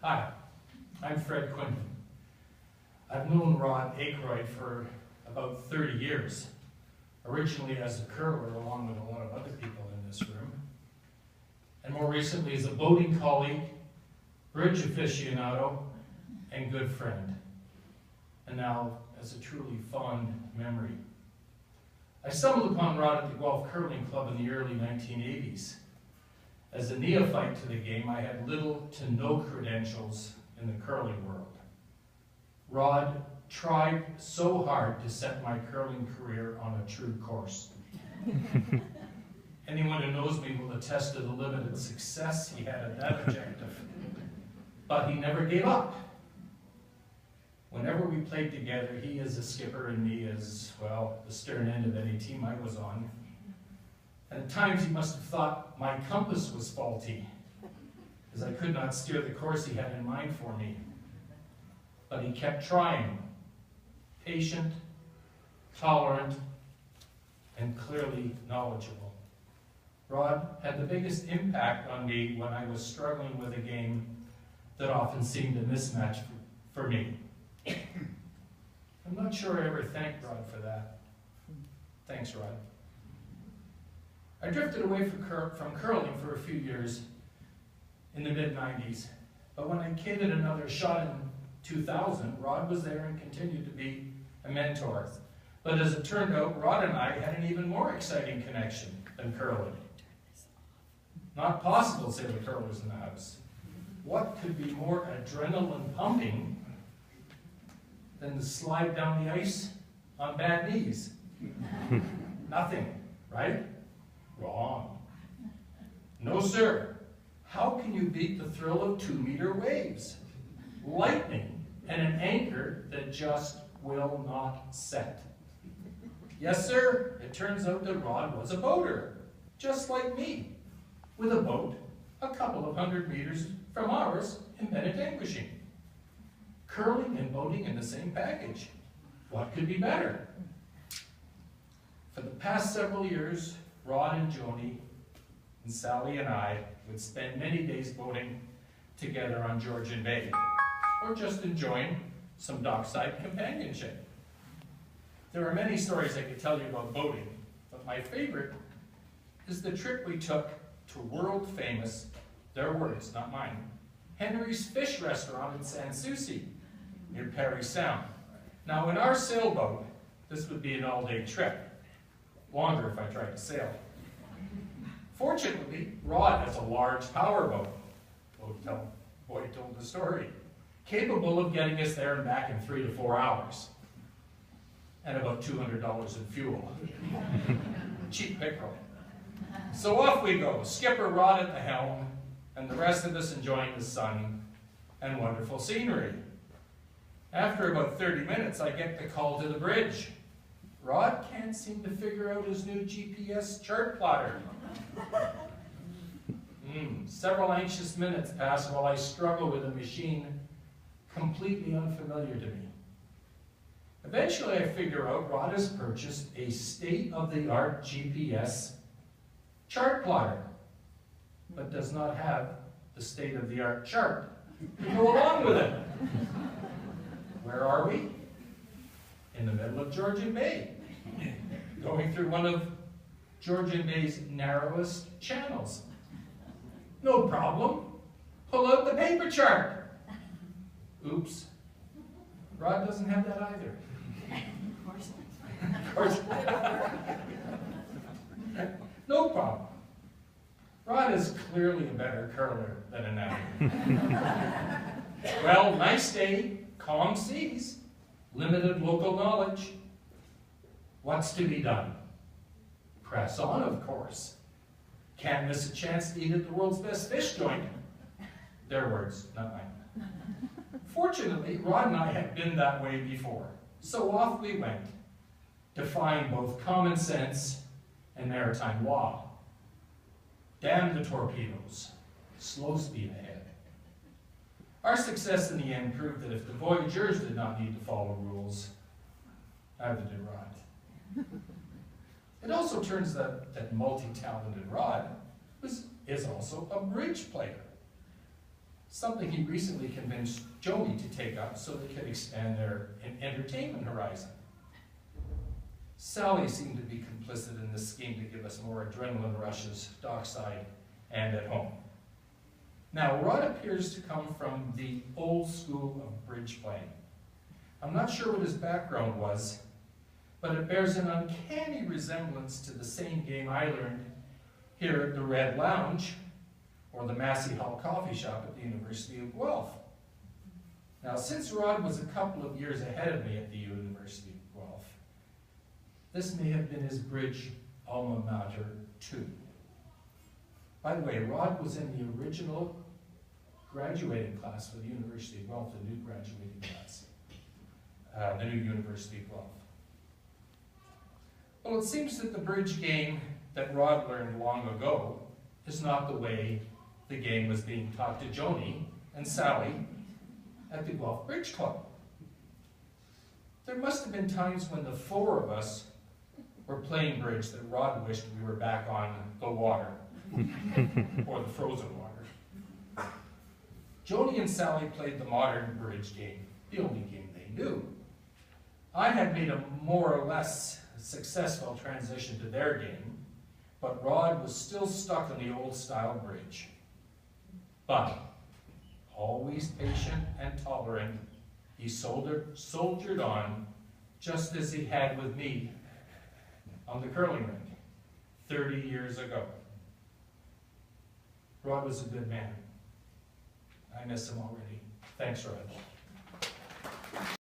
Hi, I'm Fred Quinton. I've known Rod Aykroyd for about 30 years, originally as a curler along with a lot of other people in this room, and more recently as a boating colleague, bridge aficionado, and good friend, and now as a truly fond memory. I stumbled upon Rod at the Guelph Curling Club in the early 1980s. As a neophyte to the game, I had little to no credentials in the curling world. Rod tried so hard to set my curling career on a true course. Anyone who knows me will attest to the limited success he had at that objective. But he never gave up. Whenever we played together, he as a skipper and me as, well, the stern end of any team I was on. And at times he must have thought my compass was faulty, as I could not steer the course he had in mind for me. But he kept trying, patient, tolerant, and clearly knowledgeable. Rod had the biggest impact on me when I was struggling with a game that often seemed a mismatch for me. I'm not sure I ever thanked Rod for that. Thanks, Rod. I drifted away from curling for a few years in the mid-90s, but when I kidded another shot in 2000, Rod was there and continued to be a mentor. But as it turned out, Rod and I had an even more exciting connection than curling. Not possible, say the curlers in the house. What could be more adrenaline pumping than to slide down the ice on bad knees? Nothing, right? Wrong. No, sir. How can you beat the thrill of 2-meter waves, lightning, and an anchor that just will not set? Yes, sir. It turns out that Rod was a boater, just like me, with a boat a couple of 100 meters from ours in Penetanguishene. Curling and boating in the same package. What could be better? For the past several years, Rod and Joni and Sally and I would spend many days boating together on Georgian Bay, or just enjoying some dockside companionship. There are many stories I could tell you about boating, but my favorite is the trip we took to world-famous, their words, not mine, Henry's Fish Restaurant in Sans Souci, near Parry Sound. Now, in our sailboat, this would be an all-day trip. Longer if I tried to sail. Fortunately, Rod has a large powerboat. Boy told the story. Capable of getting us there and back in 3 to 4 hours. And about $200 in fuel. Cheap pickerel. So off we go, Skipper Rod at the helm, and the rest of us enjoying the sun and wonderful scenery. After about 30 minutes, I get the call to the bridge. Rod can't seem to figure out his new GPS chart plotter. Several anxious minutes pass while I struggle with a machine completely unfamiliar to me. Eventually I figure out Rod has purchased a state-of-the-art GPS chart plotter, but does not have the state-of-the-art chart to go along with it. Where are we? In the middle of Georgian Bay, going through one of Georgian Bay's narrowest channels. No problem. Pull out the paper chart. Oops. Rod doesn't have that either. Of course. No problem. Rod is clearly a better curler than an amateur. Well, nice day, calm seas, limited local knowledge. What's to be done? Press on, of course. Can't miss a chance to eat at the world's best fish joint. Their words, not mine. Fortunately, Rod and I had been that way before, so off we went, defying both common sense and maritime law. Damn the torpedoes, slow speed ahead. Our success in the end proved that if the voyageurs did not need to follow rules, neither did Rod. It also turns out that multi-talented Rod is also a bridge player. something he recently convinced Joni to take up so they could expand their entertainment horizon. Sally seemed to be complicit in this scheme to give us more adrenaline rushes dockside and at home. Now, Rod appears to come from the old school of bridge playing. I'm not sure what his background was, but it bears an uncanny resemblance to the same game I learned here at the Red Lounge or the Massey Hall Coffee Shop at the University of Guelph. Now, since Rod was a couple of years ahead of me at the University of Guelph, this may have been his bridge alma mater too. By the way, Rod was in the original graduating class for the University of Guelph, the new graduating class, the new University of Guelph. Well, it seems that the bridge game that Rod learned long ago is not the way the game was being taught to Joni and Sally at the Guelph Bridge Club. There must have been times when the four of us were playing bridge that Rod wished we were back on the water, or the frozen water. Joni and Sally played the modern bridge game, the only game they knew. I had made a more or less successful transition to their game, but Rod was still stuck on the old style bridge. But, always patient and tolerant, he soldiered on, just as he had with me on the curling rink 30 years ago. Rod was a good man. I miss him already. Thanks, Rod.